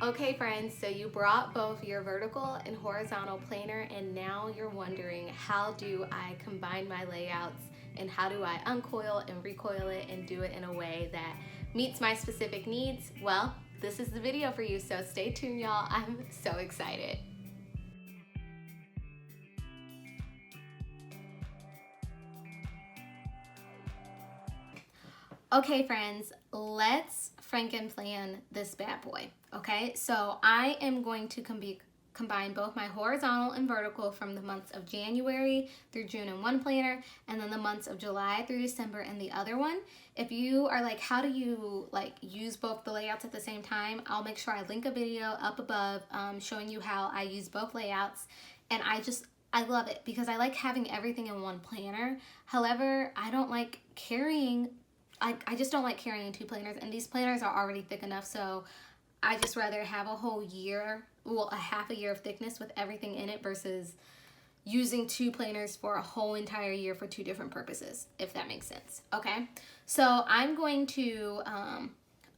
Okay friends, so you brought both your vertical and horizontal planner and now you're wondering, how do I combine my layouts and how do I uncoil and recoil it and do it in a way that meets my specific needs? Well, this is the video for you, so stay tuned y'all. I'm so excited. Okay friends, let's FrankenPlan this bad boy. Okay, so I am going to combine both my horizontal and vertical from the months of January through June in one planner, and then the months of July through December in the other one. If you are like, how do you like use both the layouts at the same time, I'll make sure I link a video up above showing you how I use both layouts. And I love it because I like having everything in one planner. However, I don't like carrying I just don't like carrying two planners, and these planners are already thick enough, so I just rather have a whole year, well, a half a year of thickness with everything in it versus using two planners for a whole entire year for two different purposes, if that makes sense. Okay, so I'm going to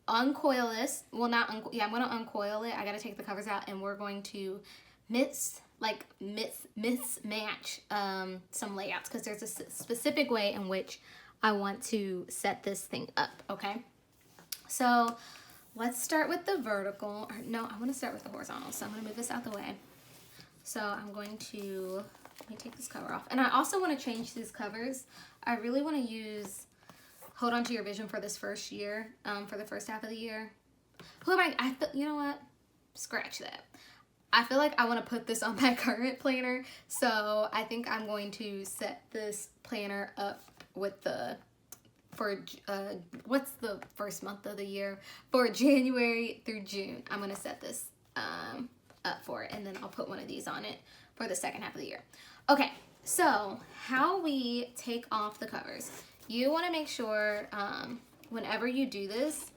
uncoil this. Well, not uncoil. Yeah, I'm going to uncoil it. I got to take the covers out, and we're going to mismatch some layouts because there's a specific way in which I want to set this thing up, okay? So let's start with the vertical, or no, I want to start with the horizontal, so I'm going to move this out the way. So I'm going to, let me take this cover off. And I also want to change these covers. I really want to use Hold On to Your Vision for this first year, for the first half of the year. Who am I feel, you know what? Scratch that. I feel like I want to put this on my current planner, so I think I'm going to set this planner up with the, what's the first month of the year? For January through June, I'm going to set this up for it, and then I'll put one of these on it for the second half of the year. Okay, so how we take off the covers. You want to make sure whenever you do this,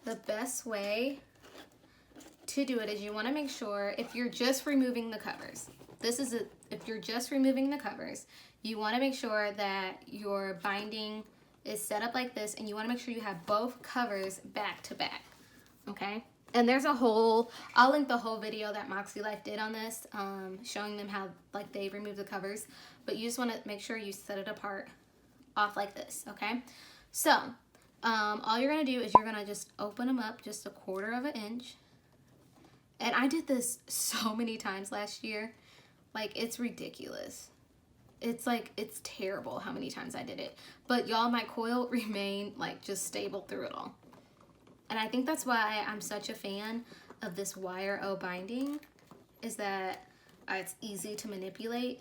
the best way to do it is you want to make sure, if you're just removing the covers, if you're just removing the covers, you want to make sure that your binding is set up like this, and you want to make sure you have both covers back to back, okay? And there's a whole, I'll link the whole video that Makselife did on this, showing them how like they remove the covers, but you just want to make sure you set it apart off like this, okay? So all you're going to do is you're going to just open them up just 1/4 of an inch. And I did this so many times last year. Like, it's ridiculous. It's like, it's terrible how many times I did it. But y'all, my coil remained like just stable through it all. And I think that's why I'm such a fan of this wire O binding, is that it's easy to manipulate,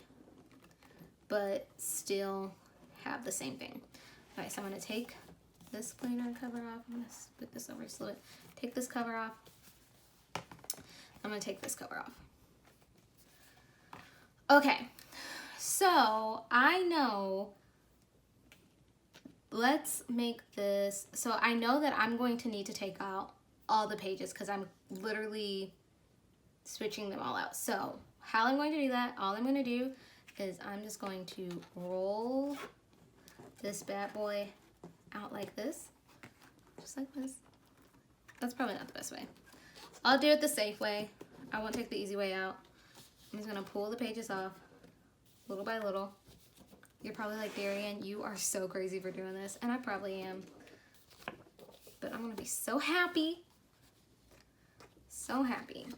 but still have the same thing. All right, so I'm gonna take this planner cover off. I'm gonna put this over just a little bit. Take this cover off. I'm gonna take this cover off. Okay, so I know, let's make this, so I know that I'm going to need to take out all the pages because I'm literally switching them all out. So how I'm going to do that, all I'm going to do is I'm just going to roll this bad boy out like this, just like this. That's probably not the best way. I'll do it the safe way. I won't take the easy way out. I'm just gonna pull the pages off little by little. You're probably like, Darian, you are so crazy for doing this, and I probably am. But I'm gonna be so happy. So happy.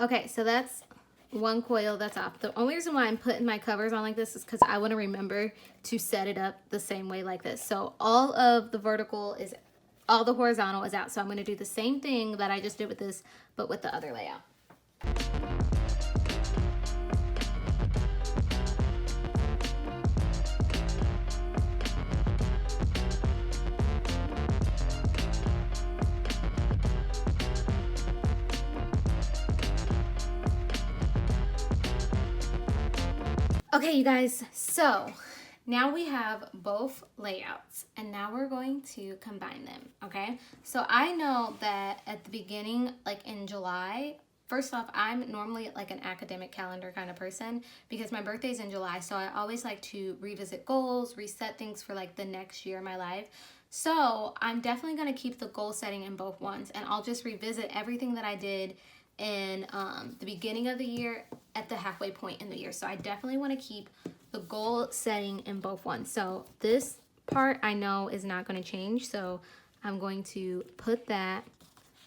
Okay, so that's one coil that's off. The only reason why I'm putting my covers on like this is because I want to remember to set it up the same way like this. So all of the vertical is, all the horizontal is out. So I'm going to do the same thing that I just did with this, but with the other layout. Okay, you guys, so now we have both layouts and now we're going to combine them, okay? So I know that at the beginning, like in July, first off, I'm normally like an academic calendar kind of person because my birthday's in July. So I always like to revisit goals, reset things for like the next year of my life. So I'm definitely going to keep the goal setting in both ones, and I'll just revisit everything that I did in the beginning of the year at the halfway point in the year. So I definitely want to keep the goal setting in both ones. So this part I know is not going to change, so I'm going to put that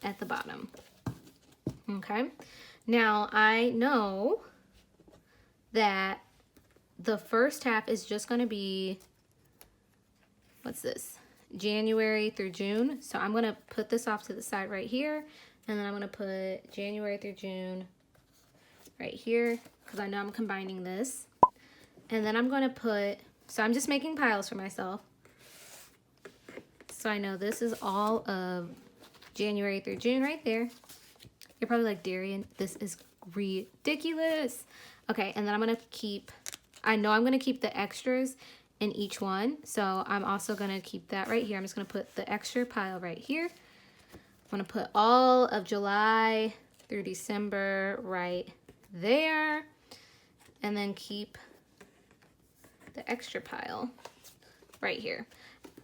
at the bottom. Okay, now I know that the first half is just going to be, what's this, January through June. So I'm going to put this off to the side right here, and then I'm going to put January through June right here because I know I'm combining this. And then I'm going to put, so I'm just making piles for myself. So I know this is all of January through June right there. You're probably like, Darian, this is ridiculous. Okay, and then I'm going to keep, I know I'm going to keep the extras in each one. So I'm also going to keep that right here. I'm just going to put the extra pile right here. I'm going to put all of July through December right there. And then keep the extra pile right here.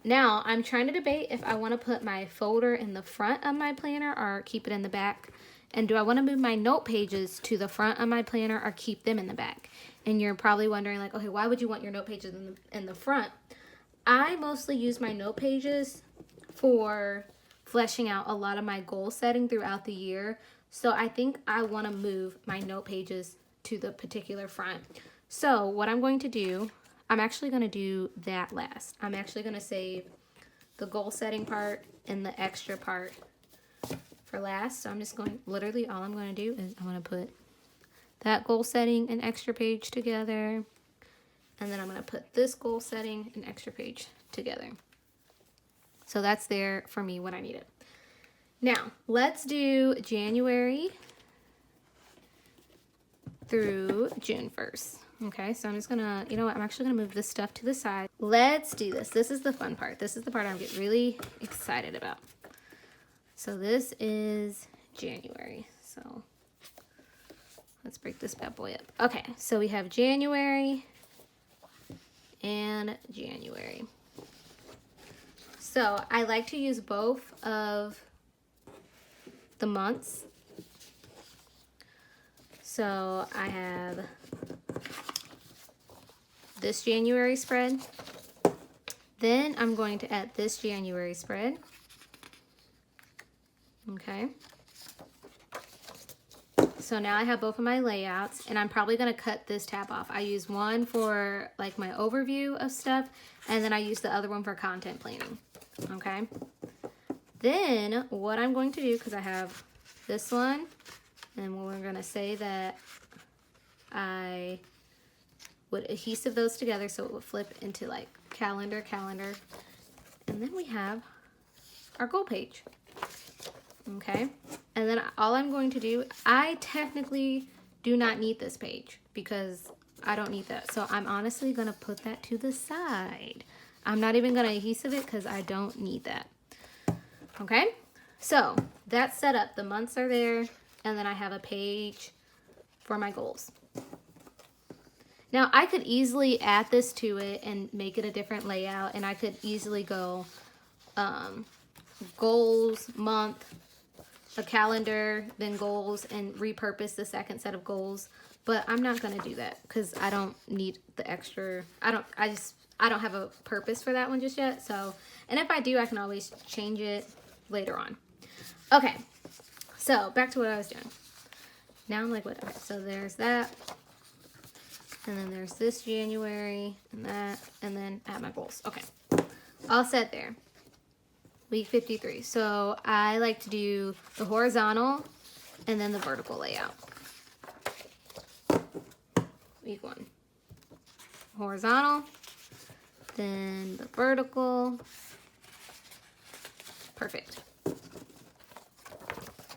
Now I'm trying to debate if I want to put my folder in the front of my planner or keep it in the back. And do I want to move my note pages to the front of my planner or keep them in the back? And you're probably wondering like, okay, why would you want your note pages in the front? I mostly use my note pages for fleshing out a lot of my goal setting throughout the year. So I think I want to move my note pages to the particular front. So what I'm going to do, I'm actually going to do that last. I'm actually going to save the goal setting part and the extra part for last. So I'm just going, literally all I'm going to do is I'm going to put that goal setting and extra page together. And then I'm going to put this goal setting and extra page together. So that's there for me when I need it. Now, let's do January through June first. Okay, so I'm just gonna, you know what, I'm actually gonna move this stuff to the side. Let's do this. This is the fun part. This is the part I'm getting really excited about. So this is January. So let's break this bad boy up. Okay, so we have January and January. So I like to use both of the months. So I have this January spread. Then I'm going to add this January spread. Okay. So now I have both of my layouts, and I'm probably going to cut this tab off. I use one for like my overview of stuff, and then I use the other one for content planning. Okay. Then what I'm going to do, because I have this one, and we're going to say that I would adhesive those together so it would flip into like calendar, and then we have our goal page. Okay, and then all I'm going to do, I technically do not need this page because I don't need that, so I'm honestly gonna put that to the side. I'm not even gonna adhesive it because I don't need that. Okay, so that's set up. The months are there, and then I have a page for my goals. Now I could easily add this to it and make it a different layout, and I could easily go goals, month, a calendar, then goals, and repurpose the second set of goals. But I'm not gonna do that because I don't need the extra. I don't have a purpose for that one just yet. So, and if I do, I can always change it later on. Okay, so back to what I was doing. Now I'm like, what? Okay, so there's that. And then there's this January and that, and then add my goals. Okay, all set there. Week 53. So I like to do the horizontal and then the vertical layout. Week 1. Horizontal, then the vertical. Perfect.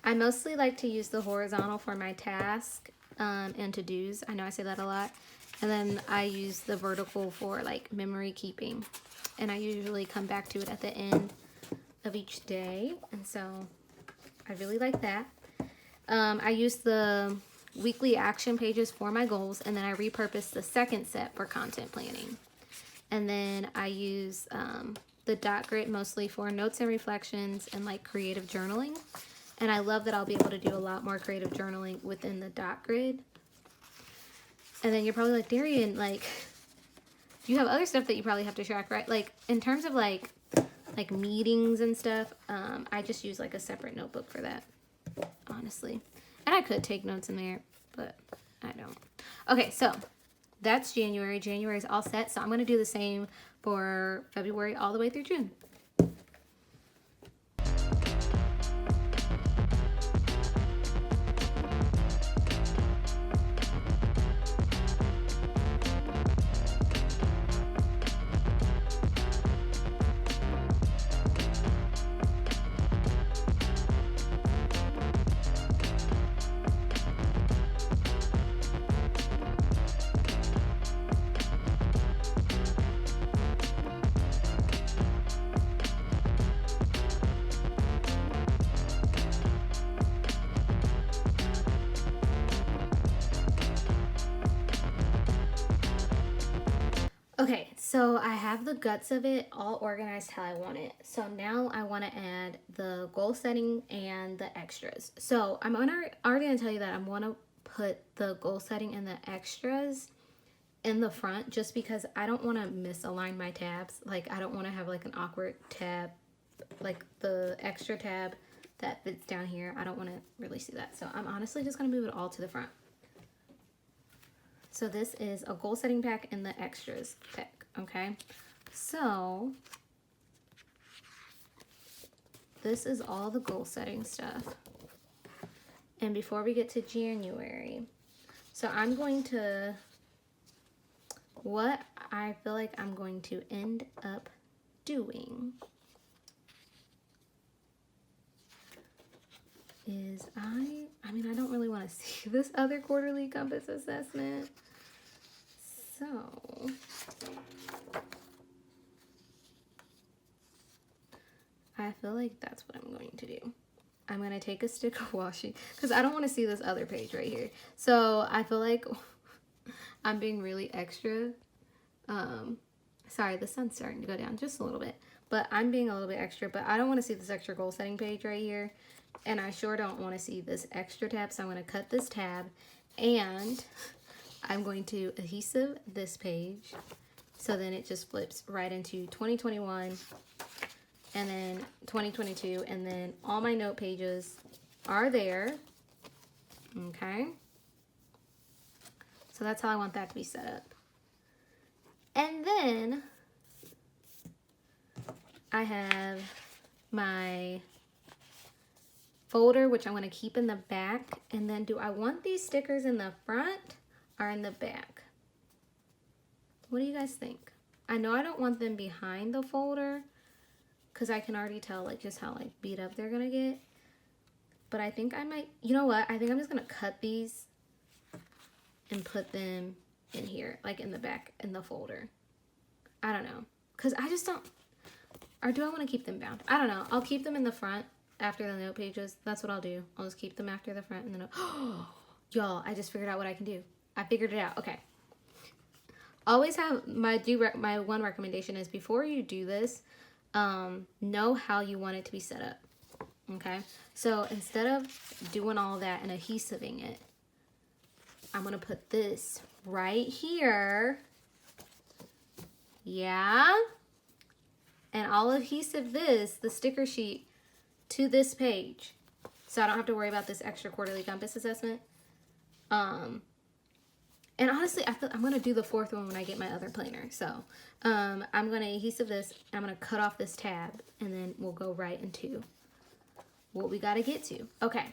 I mostly like to use the horizontal for my task and to-dos. I know I say that a lot. And then I use the vertical for like memory keeping. And I usually come back to it at the end of each day. And so I really like that. I use the weekly action pages for my goals, and then I repurpose the second set for content planning. And then I use the dot grid mostly for notes and reflections and like creative journaling. And I love that I'll be able to do a lot more creative journaling within the dot grid. And then you're probably like, Darian, like, you have other stuff that you probably have to track, right? Like in terms of like meetings and stuff, I just use like a separate notebook for that, honestly. And I could take notes in there, but I don't. Okay, so that's January. January is all set. So I'm going to do the same for February all the way through June. Okay, so I have the guts of it all organized how I want it. So now I want to add the goal setting and the extras. So I'm already going to tell you that I want to put the goal setting and the extras in the front just because I don't want to misalign my tabs. Like I don't want to have like an awkward tab, like the extra tab that fits down here. I don't want to really see that. So I'm honestly just going to move it all to the front. So this is a goal setting pack and the extras pack, okay? So this is all the goal setting stuff. And before we get to January, so I'm going to, what I feel like I'm going to end up doing is I mean, I don't really want to see this other quarterly compass assessment. So I feel like that's what I'm going to do. I'm going to take a stick of washi because I don't want to see this other page right here. So I feel like I'm being really extra. Sorry, the sun's starting to go down just a little bit, but I'm being a little bit extra, but I don't want to see this extra goal setting page right here. And I sure don't want to see this extra tab, so I'm going to cut this tab, and I'm going to adhesive this page, so then it just flips right into 2021, and then 2022, and then all my note pages are there, okay? So that's how I want that to be set up. And then I have my folder, which I'm going to keep in the back. And then do I want these stickers in the front or in the back? What do you guys think? I know I don't want them behind the folder because I can already tell like just how like beat up they're going to get. But I think I might, you know what? I think I'm just going to cut these and put them in here, like in the back in the folder. I don't know. Because I just don't, or do I want to keep them bound? I don't know. I'll keep them in the front after the note pages. That's what I'll do. I'll just keep them after the front and then y'all, I just figured out what I can do. I figured it out. Okay. Always have my one recommendation is before you do this, know how you want it to be set up. Okay. So instead of doing all that and adhesiving it, I'm going to put this right here. Yeah. And I'll adhesive this, the sticker sheet, to this page, so I don't have to worry about this extra quarterly compass assessment. And honestly, I'm gonna do the fourth one when I get my other planner. So I'm gonna adhesive this, I'm gonna cut off this tab, and then we'll go right into what we gotta get to. Okay.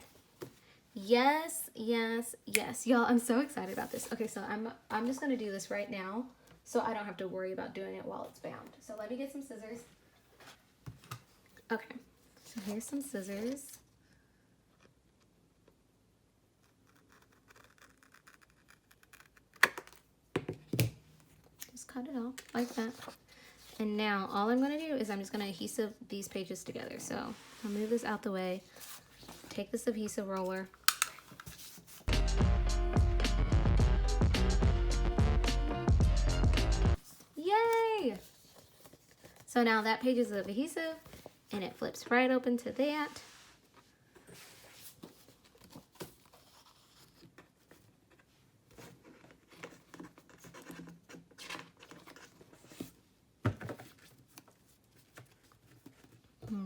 Yes, yes, yes, y'all. I'm so excited about this. Okay, so I'm just gonna do this right now, so I don't have to worry about doing it while it's bound. So let me get some scissors. Okay. So here's some scissors. Just cut it off like that. And now all I'm going to do is I'm just going to adhesive these pages together. So I'll move this out the way, take this adhesive roller, So now that page is of adhesive and it flips right open to that.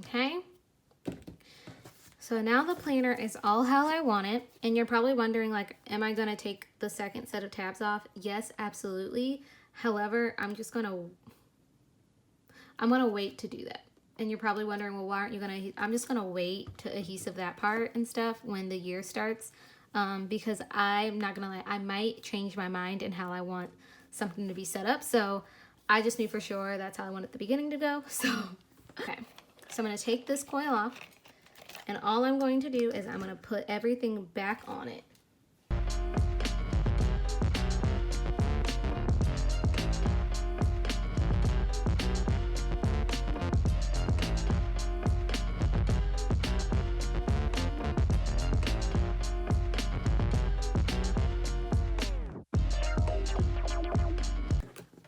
Okay. So now the planner is all how I want it, and you're probably wondering, like, am I gonna take the second set of tabs off? Yes, absolutely. However, I'm gonna wait to do that. And you're probably wondering, well, why aren't you gonna? I'm just gonna wait to adhesive that part and stuff when the year starts, because I'm not gonna lie, I might change my mind in how I want something to be set up. So I just knew for sure that's how I want at the beginning to go. So okay, so I'm gonna take this coil off. And all I'm going to do is I'm going to put everything back on it.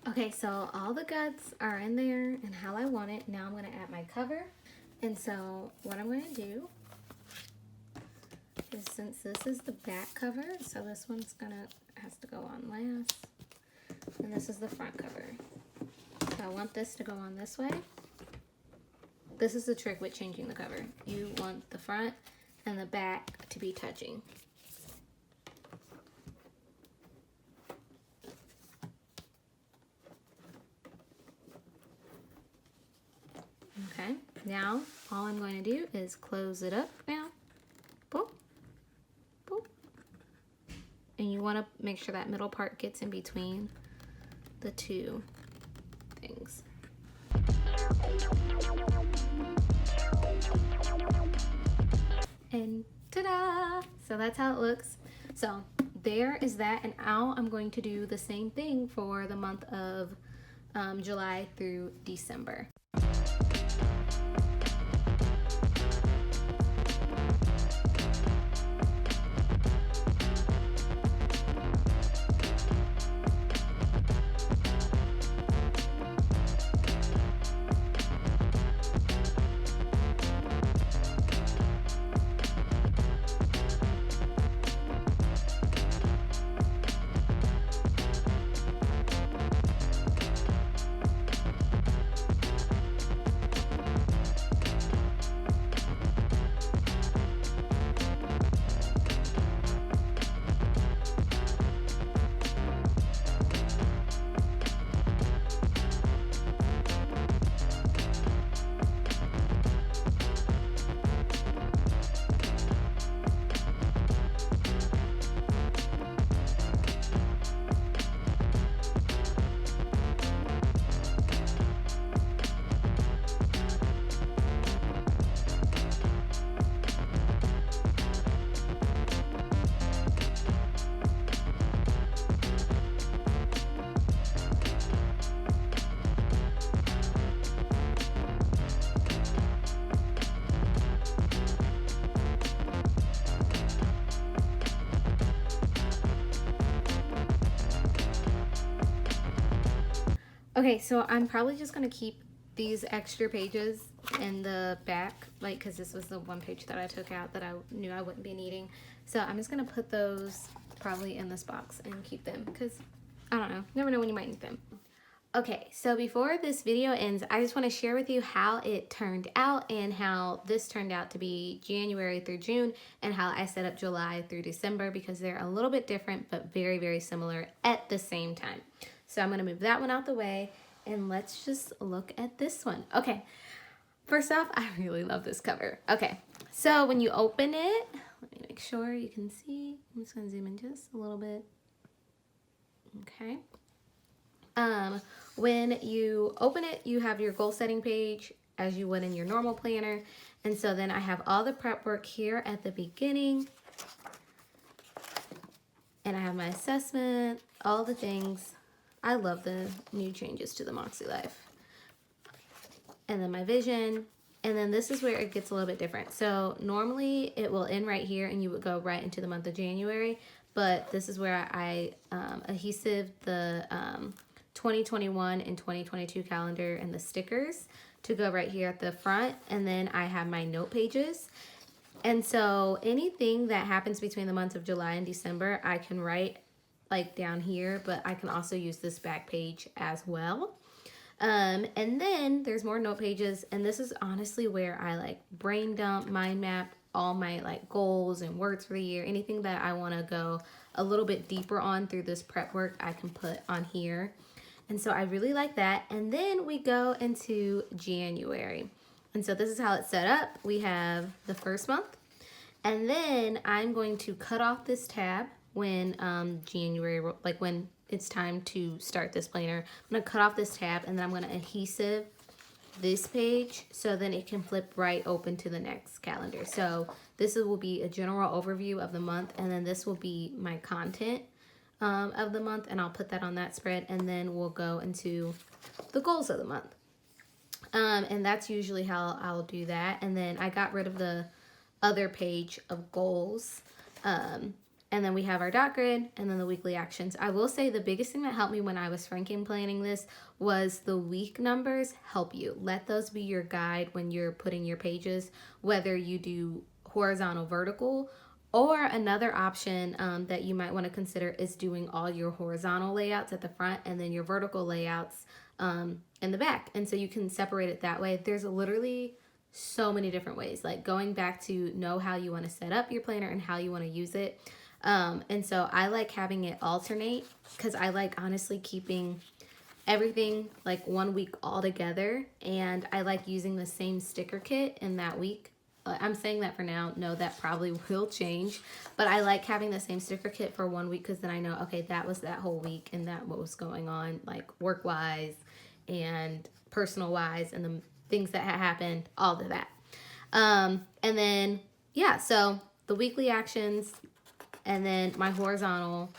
Okay, so all the guts are in there and how I want it. Now I'm going to add my cover. And so what I'm going to do is, since this is the back cover, so this one's has to go on last, and this is the front cover. So I want this to go on this way. This is the trick with changing the cover. You want the front and the back to be touching. Okay, now all I'm going to do is close it up now. Boop, boop. And you want to make sure that middle part gets in between the two things. And ta-da! So that's how it looks. So there is that, and now I'm going to do the same thing for the month of July through December. Okay, so I'm probably just gonna keep these extra pages in the back, like, because this was the one page that I took out that I knew I wouldn't be needing. So I'm just gonna put those probably in this box and keep them, because I don't know, never know when you might need them. Okay, so before this video ends, I just want to share with you how it turned out and how this turned out to be January through June, and how I set up July through December, because they're a little bit different but very, very similar at the same time. So I'm going to move that one out the way, and let's just look at this one. Okay, first off, I really love this cover. Okay, so when you open it, let me make sure you can see. I'm just going to zoom in just a little bit. Okay. When you open it, you have your goal setting page as you would in your normal planner. And so then I have all the prep work here at the beginning. And I have my assessment, all the things. I love the new changes to the Makselife. And then my vision. And then this is where it gets a little bit different. So normally it will end right here and you would go right into the month of January. But this is where I adhesive the 2021 and 2022 calendar and the stickers to go right here at the front. And then I have my note pages. And so anything that happens between the months of July and December, I can write like down here, but I can also use this back page as well. And then there's more note pages, and this is honestly where I like brain dump, mind map all my like goals and words for the year. Anything that I want to go a little bit deeper on through this prep work, I can put on here. And so I really like that. And then we go into January. And so this is how it's set up. We have the first month, and then I'm going to cut off this tab when January, like when it's time to start this planner. I'm gonna cut off this tab, and then I'm gonna adhesive this page so then it can flip right open to the next calendar. So this will be a general overview of the month, and then this will be my content of the month, and I'll put that on that spread, and then we'll go into the goals of the month. And that's usually how I'll do that. And then I got rid of the other page of goals. And then we have our dot grid and then the weekly actions. I will say the biggest thing that helped me when I was Franken planning this was the week numbers help you. Let those be your guide when you're putting your pages, whether you do horizontal, vertical, or another option that you might want to consider is doing all your horizontal layouts at the front and then your vertical layouts in the back. And so you can separate it that way. There's literally so many different ways, like going back to know how you want to set up your planner and how you want to use it. And so I like having it alternate because I like honestly keeping everything like 1 week all together, and I like using the same sticker kit in that week. I'm saying that for now. No, that probably will change, but I like having the same sticker kit for 1 week because then I know, okay, that was that whole week and that what was going on like work wise and personal wise and the things that had happened, all of that. And then, yeah, so the weekly actions, and then my horizontal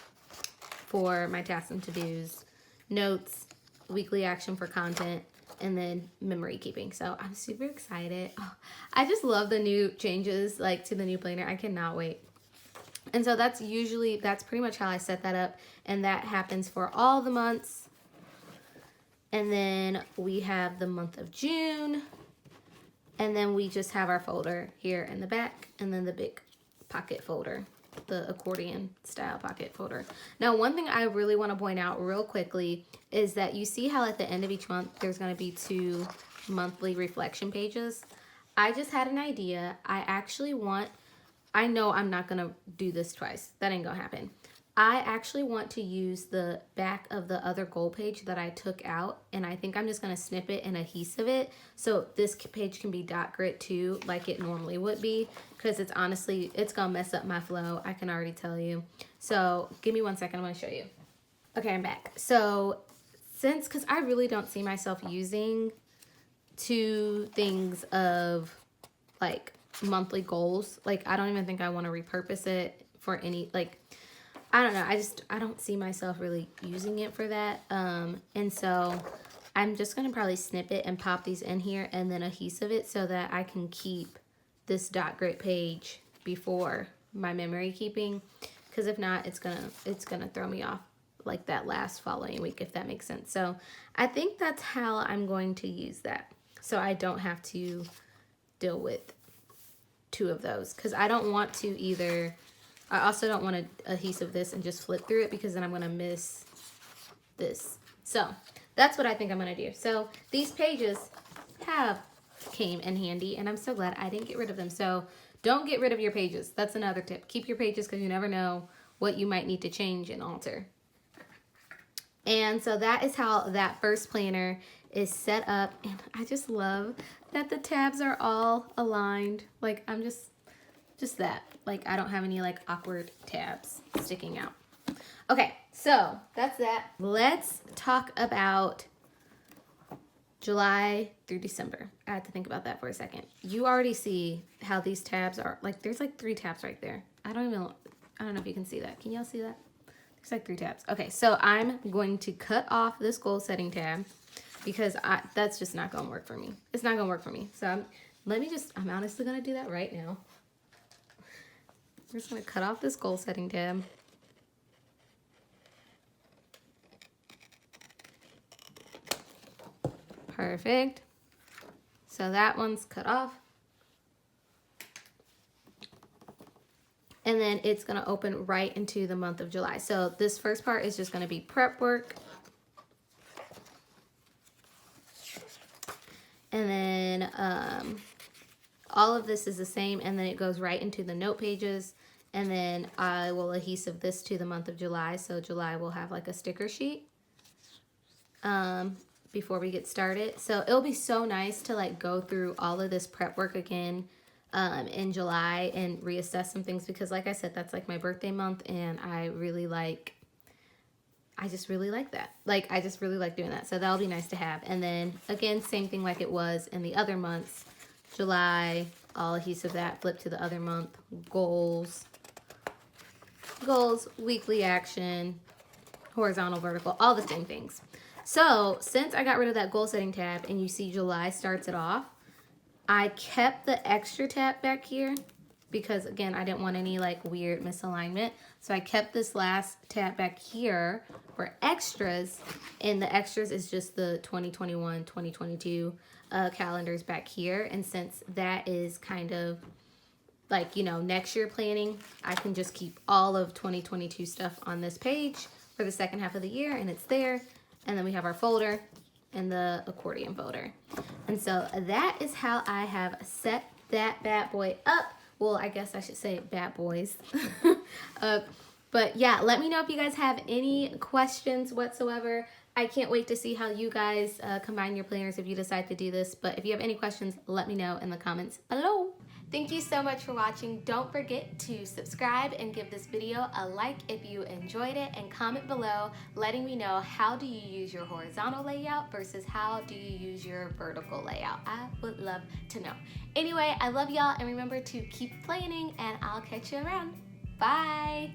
for my tasks and to-dos, notes, weekly action for content, and then memory keeping. So I'm super excited. Oh, I just love the new changes like to the new planner. I cannot wait. And so that's pretty much how I set that up. And that happens for all the months. And then we have the month of June. And then we just have our folder here in the back, and then the big pocket folder, the accordion style pocket folder. Now, one thing I really want to point out real quickly is that you see how at the end of each month, there's going to be 2 monthly reflection pages. I just had an idea. I know I'm not going to do this twice. That ain't going to happen. I actually want to use the back of the other goal page that I took out, and I think I'm just going to snip it and adhesive it so this page can be dot grid too, like it normally would be, because it's going to mess up my flow. I can already tell you. So give me 1 second. I'm going to show you. Okay, I'm back. So because I really don't see myself using 2 things of like monthly goals. Like I don't even think I want to repurpose it for any, like, I don't know. I don't see myself really using it for that. And so I'm just going to probably snip it and pop these in here and then adhesive it so that I can keep this dot grid page before my memory keeping. Because if not, it's gonna throw me off like that last following week, if that makes sense. So I think that's how I'm going to use that. So I don't have to deal with 2 of those, because I don't want to either. I also don't want to adhesive this and just flip through it, because then I'm going to miss this. So that's what I think I'm going to do. So these pages came in handy, and I'm so glad I didn't get rid of them. So don't get rid of your pages. That's another tip. Keep your pages, because you never know what you might need to change and alter. And so that is how that first planner is set up. And I just love that the tabs are all aligned. Like I'm just that. Like I don't have any like awkward tabs sticking out. Okay, so that's that. Let's talk about July through December. I had to think about that for a second. You already see how these tabs are. Like there's like 3 tabs right there. I don't know if you can see that. Can y'all see that? There's like 3 tabs. Okay, so I'm going to cut off this goal setting tab because that's just not gonna work for me. It's not gonna work for me. So I'm honestly gonna do that right now. We're just gonna cut off this goal setting tab. Perfect. So that one's cut off. And then it's gonna open right into the month of July. So this first part is just gonna be prep work. And then all of this is the same, and then it goes right into the note pages. And then I will adhesive this to the month of July. So July will have like a sticker sheet before we get started. So it'll be so nice to like go through all of this prep work again in July and reassess some things, because like I said, that's like my birthday month, and I just really like that. Like, I just really like doing that. So that'll be nice to have. And then again, same thing like it was in the other months. July, I'll adhesive that, flip to the other month, goals, weekly action, horizontal, vertical, all the same things. So since I got rid of that goal setting tab and you see July starts it off, I kept the extra tab back here because again, I didn't want any like weird misalignment. So I kept this last tab back here for extras, and the extras is just the 2021, 2022 calendars back here. And since that is kind of like, you know, next year planning, I can just keep all of 2022 stuff on this page for the second half of the year, and it's there. And then we have our folder and the accordion folder. And so that is how I have set that bad boy up. Well, I guess I should say bad boys. But yeah, let me know if you guys have any questions whatsoever. I can't wait to see how you guys combine your planners if you decide to do this. But if you have any questions, let me know in the comments below. Thank you so much for watching. Don't forget to subscribe and give this video a like if you enjoyed it, and comment below letting me know how do you use your horizontal layout versus how do you use your vertical layout. I would love to know. Anyway, I love y'all, and remember to keep planning, and I'll catch you around. Bye.